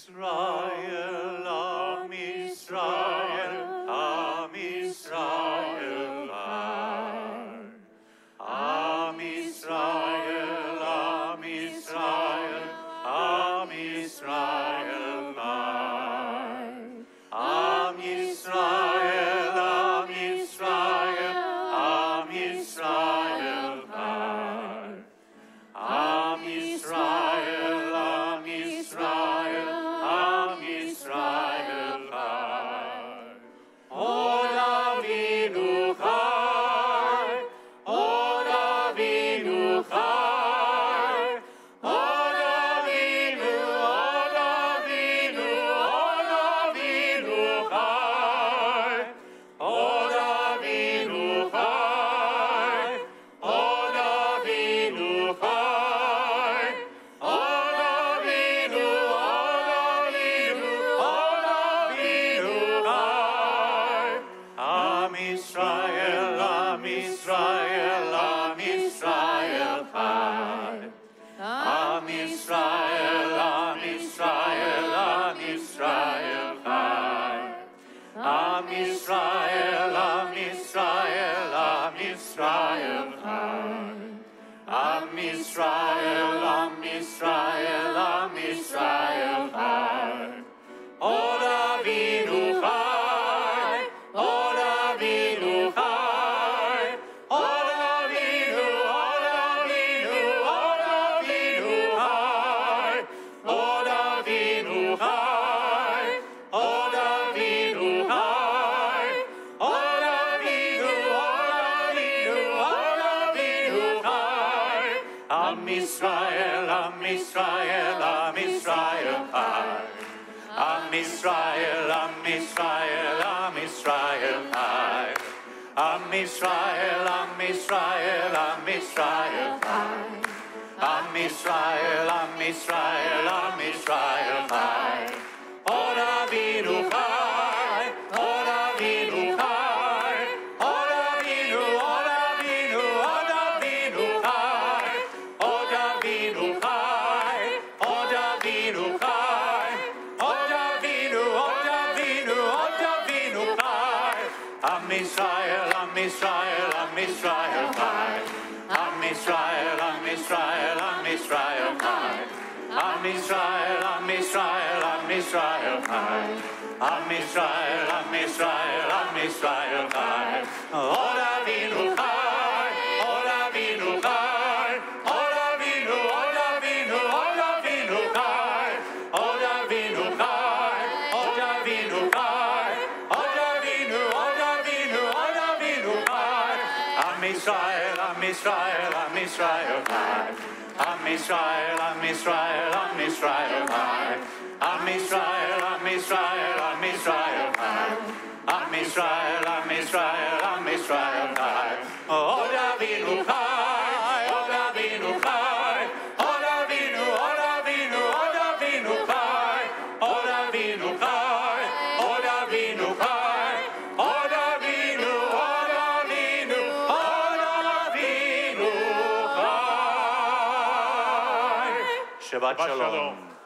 Israel, Am Israel, Am Israel, Am Israel, Am Israel, Am Israel, Am Israel, Am Israel, Am Israel, Am Israel, Am Israel, Am Israel, O Davinu Chai, O Davinu Chai, O Davinu, O Davinu, O Davinu Chai, O Davinu Chai, O Davinu Chai, Am Israel, Am Israel, Am Israel Chai, Am Israel, Am Israel, Am Israel Chai, Am Israel, Am Israel, Am Israel Chai, Am Israel, Am Israel, Am Israel Chai, O Davinu Chai, O Davinu Chai, O Davinu, O Davinu, O Davinu Chai, O Davinu Chai, O Davinu Chai, Am Israel, Am Israel, Am Israel Chai, Am Israel, Am Israel, Am Israel Chai, Am Israel, Am Israel, Am Israel Chai, Am Israel, Am Israel, Am Israel Chai, O Davinu Chai, O Davinu Chai, O Davinu, O Davinu, O Davinu Chai, O Davinu Chai, O Davinu Chai, O Davinu, O Davinu, O Davinu Chai, Am Israel, Am Israel, Am Israel Chai, Am Israel, Am Israel, Am Israel Chai, Am Israel, Am Israel, Am Israel Chai, Am Israel, Am Israel, Am Israel Chai, O Davinu Chai, O Davinu Chai, O Davinu, O Davinu, O Davinu Chai, O Davinu Chai, O Davinu Chai, O Davinu, O Davinu, O Davinu Chai, Am Israel, Am Israel, Am Israel Chai, Am Israel, Am Israel, Am Israel Chai, Am Israel, Am Israel, Am Israel Chai, Am Israel, Am Israel, Am Israel Chai, O Davinu Chai, O Davinu Chai, O Davinu, O Davinu, O Davinu Chai, O Davinu Chai, O Davinu Chai, O Davinu, O Davinu, O Davinu Chai. Shabbat Shalom.